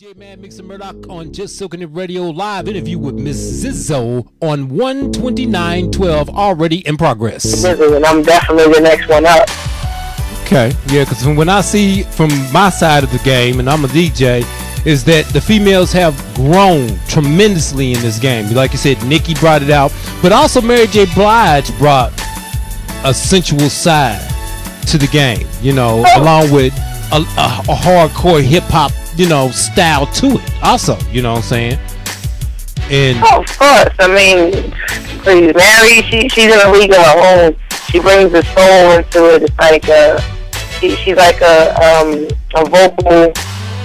DJ Mad Mix and Murdock on Justsilknitradio live interview with Miss Zizzo on 12912 already in progress. And I'm definitely the next one up. Okay, yeah, because when I see from my side of the game, and I'm a DJ, is that the females have grown tremendously in this game. Like you said, Nicki brought it out, but also Mary J. Blige brought a sensual side to the game, you know, along with a hardcore hip-hop, you know, style to it also, you know what I'm saying? And of course, I mean, please, Mary, she's in a league of her own. She brings the soul into it. It's like she's like a vocal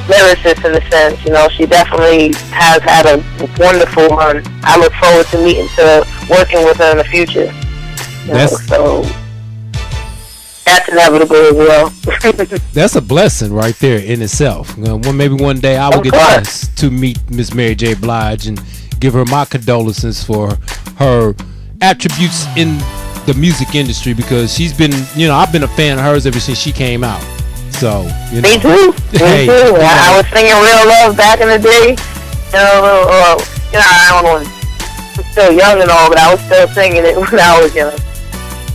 lyricist in a sense, you know. She definitely has had a wonderful run. I look forward to working with her in the future. So that's inevitable as well. That's a blessing right there in itself. Maybe one day I will get a chance to meet Miss Mary J. Blige and give her my condolences for her attributes in the music industry, because she's been, you know, I've been a fan of hers ever since she came out. So, you know. Me too. Hey, me too. I was singing Real Love back in the day. You know, I don't know, I'm still young and all, but I was still singing it when I was young.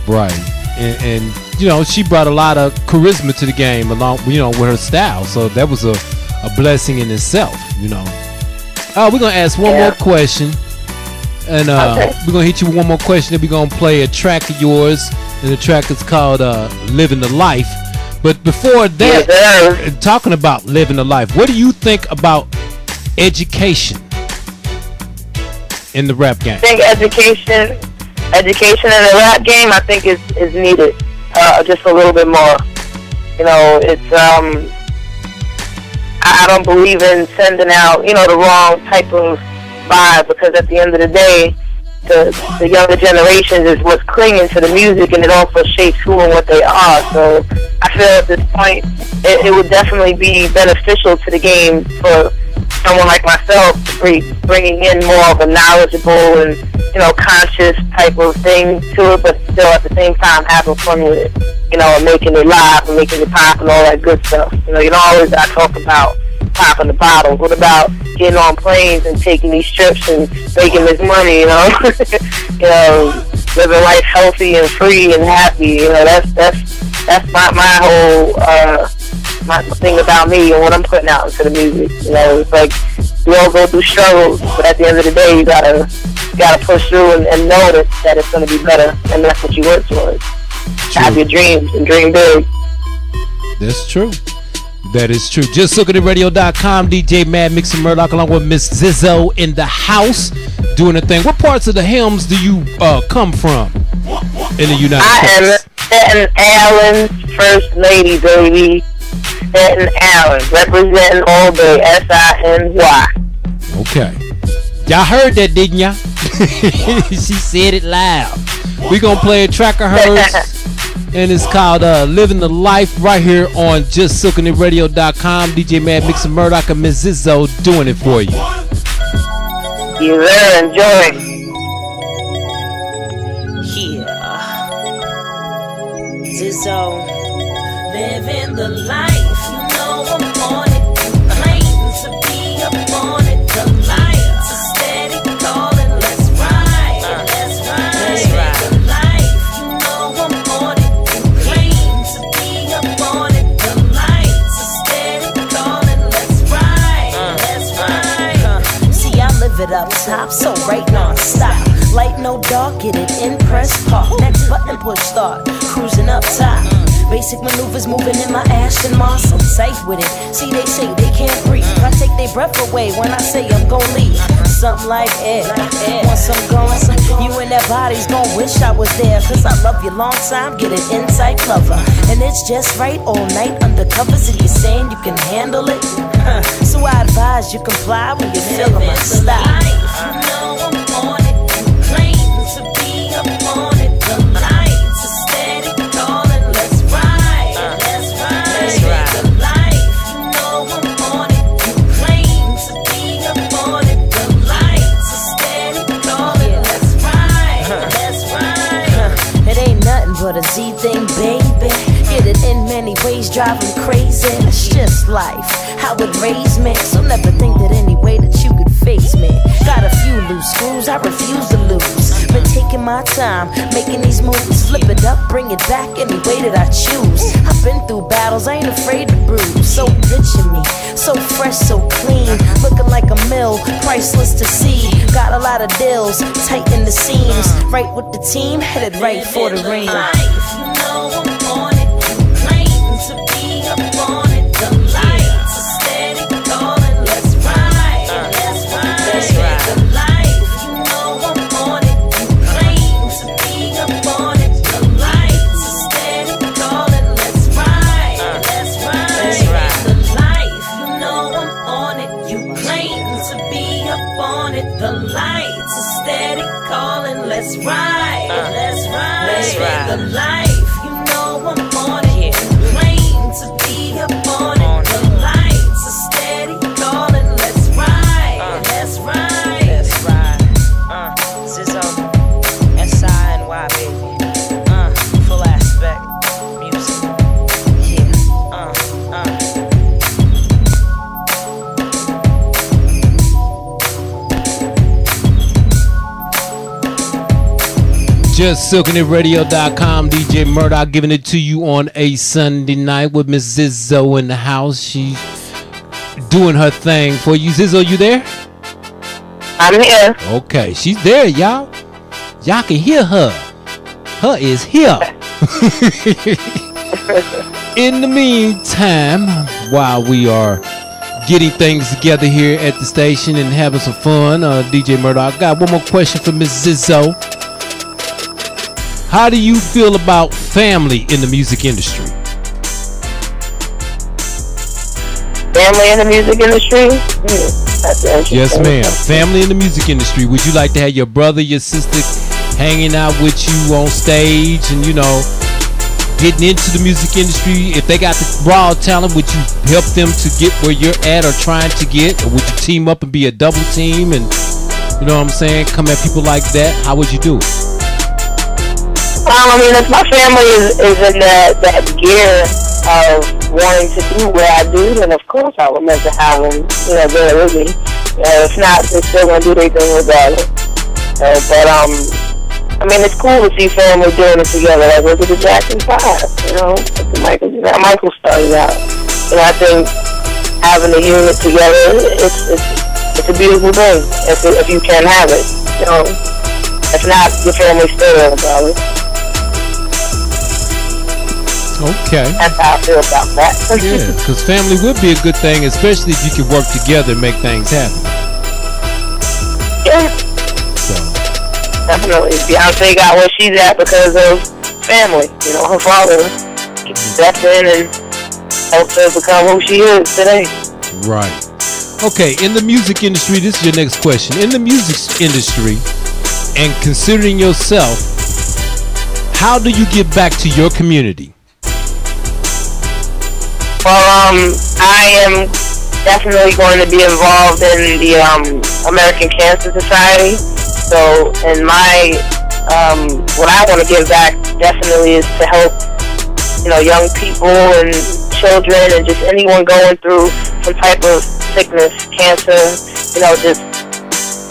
Right. And you know, she brought a lot of charisma to the game along, you know, with her style. So that was a blessing in itself, you know. We're going to ask one more question. And we're going to hit you with one more question. Then we're going to play a track of yours. And the track is called Living the Life. But before that, talking about living the life, what do you think about education in the rap game? I think education in the rap game, I think is needed. Just a little bit more. You know, it's I don't believe in sending out, you know, the wrong type of vibe, because at the end of the day, the younger generations is what's clinging to the music, and it also shapes who and what they are. So I feel at this point it would definitely be beneficial to the game for someone like myself to be bringing in more of a knowledgeable and, you know, conscious type of thing to it, but still at the same time having fun with it, you know, and making it live and making it pop and all that good stuff. You know, you don't always got to talk about popping the bottles. What about getting on planes and taking these trips and making this money, you know? You know, living life healthy and free and happy. You know, that's my whole my thing about me and what I'm putting out into the music. You know, it's like we all go through struggles, but at the end of the day, you gotta push through and know that it's gonna be better, and that's what you work towards. Have your dreams and dream big. That's true. That is true. Justsilknitradio.com. DJ Mad Mix and Murdock along with Miss Zizzo in the house doing a thing. What parts of the Helms do you come from in the United States? I am Staten Island First Lady, baby. Staten Island, representing all day. SINY. Okay. Y'all heard that, didn't y'all? She said it loud. We're going to play a track of hers. And it's called Living the Life right here on Justsilknitradio.com. DJ Mad Mix and Murdock and Miss Zizzo doing it for you. You better enjoy. Yeah. Zizzo. Living the life. You know I'm on it. Claim to be up on it. The lights are steady calling. Let's ride. Let's ride. Let's ride. The life. You know I'm on it. Claim to be up on it. The lights are steady calling. Let's ride. Let's ride. See, I live it up top, so right non-stop. Light, no dark, get it in press park. Next button, push start. Cruising up top. Basic maneuvers moving in my Aston Martin. I'm safe with it. See, they say they can't breathe. I take their breath away when I say I'm gon' leave. Something like air. Once I'm gone, you and that body's gon' wish I was there. Cause I love you long time, get an inside cover. And it's just right all night under covers. If you're saying you can handle it, so I advise you comply when you feel my style. You know I'm on it. Claim to be up on it. The lights are steady calling. Let's ride. Let's ride. Let's ride. The life, you know I'm on it. You claim to be up on it. The lights are steady calling. Let's ride. Let's ride. It ain't nothing but a Z thing, baby. Get it in many ways. drive them crazy. That's just life, how it raised me. So never think that any way that you could face me. Got a few loose screws, I refuse to lose. Been taking my time, making these moves. Flip it up, bring it back any way that I choose. I've been through battles, I ain't afraid to bruise. So picture me, so fresh, so clean, looking like a mill, priceless to see. Got a lot of deals, tighten the seams. Right with the team, headed right for the ring. Life, you know I'm on it. You claim to be up on it. The lights are steady calling. Let's ride, let's ride, let's ride. The life, you know I'm on it. You claim to be up on it. The lights are steady calling. Let's ride, let's ride, let's ride. The life, you know I'm on it. You claim to be up on it. The lights are steady calling. Let's ride, let's ride, let's ride. The life, you know I'm on it. You claim to be up on it. The lights are steady calling. Let's ride, let's ride, let's ride. Zizzo, S-I-N-Y, baby. Full aspect, music. Justsilknitradio.com. DJ Murdock giving it to you on a Sunday night with Miss Zizzo in the house. She's doing her thing for you. Zizzo, you there? I'm here. Okay, she's there, y'all. Y'all can hear her. Her is here. In the meantime, while we are getting things together here at the station and having some fun, DJ Murdock got one more question for Miss Zizzo. How do you feel about family in the music industry? Family in the music industry? That's interesting. Yes, ma'am. Family in the music industry. Would you like to have your brother, your sister hanging out with you on stage and, you know, getting into the music industry? If they got the raw talent, would you help them to get where you're at or trying to get? Or would you team up and be a double team and, you know what I'm saying, come at people like that? How would you do it? I mean, if my family is in that gear of wanting to do what I do, then of course I would love to have them, you know, there with me. If not, they're still going to do their thing regardless. But, I mean, it's cool to see family doing it together. Like, look at the Jackson 5, you know, Michael started out. And I think having a unit together, it's a beautiful thing, if you can have it, you know. If not, your family's still there, probably. Okay. That's how I feel about that. Yeah, because family would be a good thing, especially if you can work together and make things happen. Yeah. So. Definitely. Beyonce got where she's at because of family. You know, her father stepped in and helped her become who she is today. Right. Okay, in the music industry, this is your next question. In the music industry, and considering yourself, how do you give back to your community? Well, I am definitely going to be involved in the American Cancer Society. So, in my, what I want to give back definitely is to help, you know, young people and children and just anyone going through some type of sickness, cancer, you know, just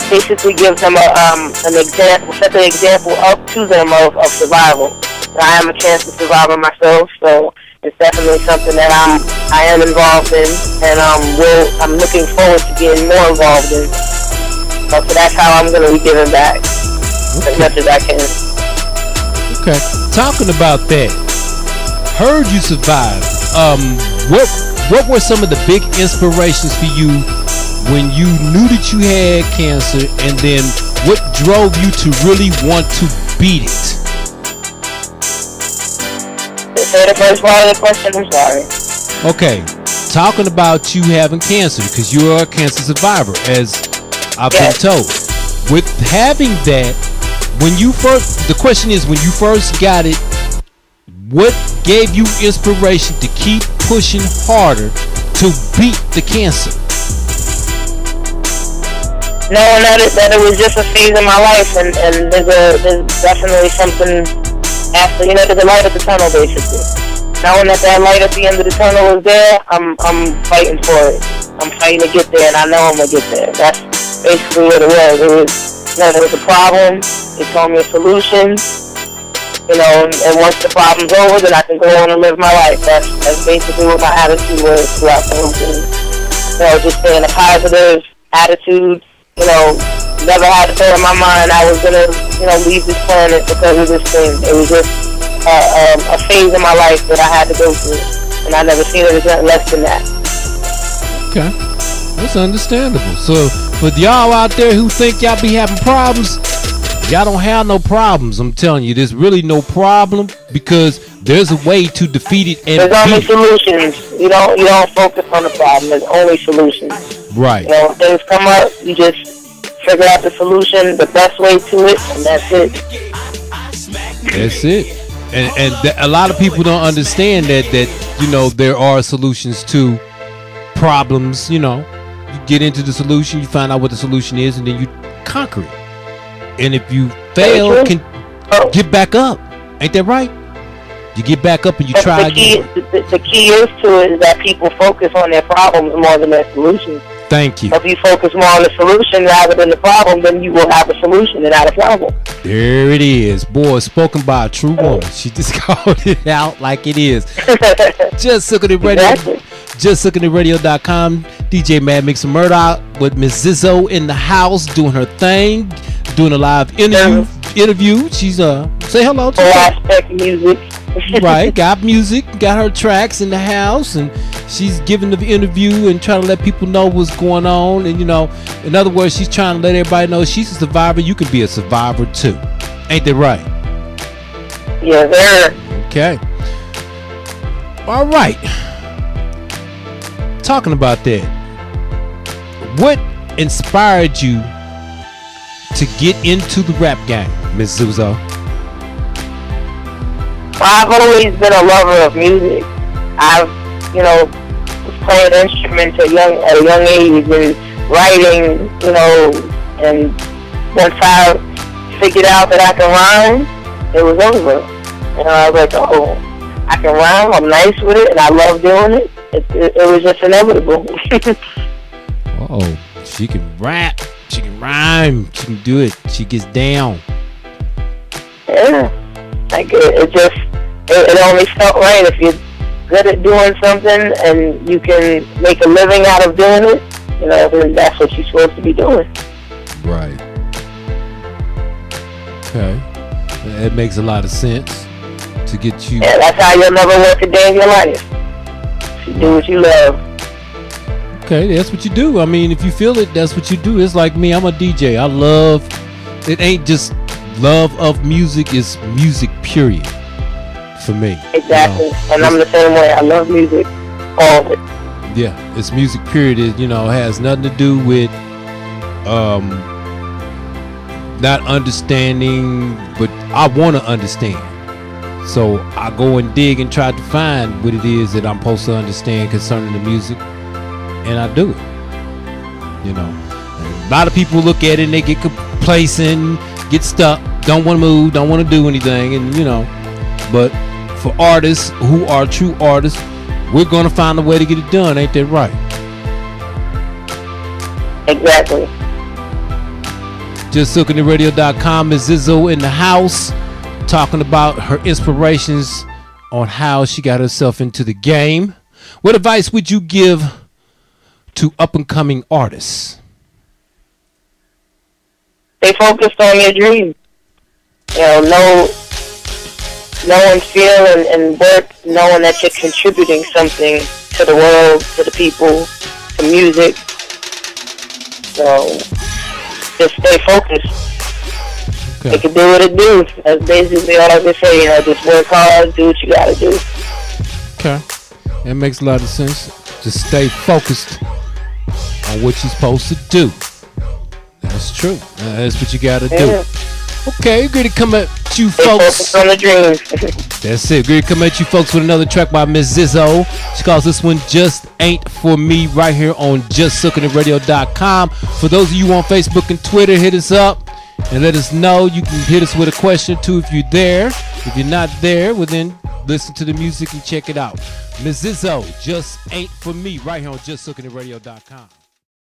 basically give them an example, set the example up to them of survival. And I am a cancer survivor myself, so it's definitely something that I am involved in, and I'm looking forward to getting more involved in. So that's how I'm going to be giving back as much as I can. Okay, talking about that, heard you survived. What were some of the big inspirations for you when you knew that you had cancer, and then what drove you to really want to beat it? Say the first part of the question, I'm sorry. Okay, talking about you having cancer, because you are a cancer survivor, as I've been told. With having that, the question is, when you first got it, what gave you inspiration to keep pushing harder to beat the cancer? Knowing that it was just a phase in my life, and there's definitely something after, you know, there's a light at the tunnel, basically. knowing that light at the end of the tunnel is there, I'm fighting for it. I'm fighting to get there, and I know I'm gonna get there. That's basically what it was. There was a problem. They told me a solution. And once the problem's over, then I can go on and live my life. That's basically what my attitude was throughout the whole thing. Just staying a positive attitude. Never had a thought in my mind I was gonna, leave this planet because of this thing. It was just a phase in my life that I had to go through, and I never seen it as nothing less than that. Okay, that's understandable. So for y'all out there who think y'all be having problems, y'all don't have no problems. I'm telling you, there's really no problem because there's a way to defeat it. And there's only solutions. You don't focus on the problem. There's only solutions. Right. When things come up, you just figure out the solution, the best way to it, and that's it. That's it. And a lot of people don't understand that there are solutions to problems. You get into the solution, you find out what the solution is, and then you conquer it. And if you fail, can get back up. Ain't that right? You get back up and you try again. The key is to it is that people focus on their problems more than their solutions. Thank you. If you focus more on the solution rather than the problem, then you will have a solution and not a problem. There it is. Boy, spoken by a true woman. She just called it out like it is. Justsilknitradio. Exactly. Justsilknitradio.com. DJ Mad Mix and Murdock with Miss Zizzo in the house doing her thing, doing a live interview. She's say hello to aspect music. Right, got music, got her tracks in the house, and she's giving the interview and trying to let people know what's going on. And in other words, she's trying to let everybody know she's a survivor. You can be a survivor too. Ain't that right? Yeah, sir. Okay. All right. Talking about that, what inspired you to get into the rap game, Miss Zizzo? I've always been a lover of music. I've, was playing instruments at a young age and writing, and once I figured out that I can rhyme, it was over. I was like, oh, I can rhyme, I'm nice with it, and I love doing it. It was just inevitable. Oh, she can rap, she can rhyme, she can do it, she gets down. Yeah, like it only felt right. If you're good at doing something and you can make a living out of doing it, then that's what you're supposed to be doing. Right. Okay, that makes a lot of sense to get you. Yeah, that's how you'll never work a day in your life. You do what you love. Okay, that's what you do. I mean, if you feel it, that's what you do. It's like me, I'm a DJ. I love, it ain't just love of music, it's music period for me. Exactly. And I'm the same way. I love music, all of it. Yeah, it's music period. It, has nothing to do with not understanding, but I want to understand. So I go and dig and try to find what it is that I'm supposed to understand concerning the music, and I do it. And a lot of people look at it and they get complacent, get stuck, don't want to move, don't want to do anything, and but for artists who are true artists, we're gonna find a way to get it done. Ain't that right? Exactly. Justsilknitradio.com is Zizzo in the house, talking about her inspirations on how she got herself into the game. What advice would you give to up-and-coming artists? Stay focused on your dream. Know and feel and work, knowing that you're contributing something to the world, to the people, to music. So just stay focused. Okay. It can do what it do. That's basically all I can say. Just work hard, do what you gotta do. Okay, that makes a lot of sense. Just stay focused on what you're supposed to do. That's true. That's what you gotta do. Okay, good to come at you folks. On the dreams. That's it. Good to come at you folks with another track by Miss Zizzo. She calls this one Just Ain't For Me right here on JustSilknitradio.com. For those of you on Facebook and Twitter, hit us up and let us know. You can hit us with a question too if you're there. If you're not there, well then listen to the music and check it out. Miss Zizzo, Just Ain't For Me, right here on Justsilknitradio.com.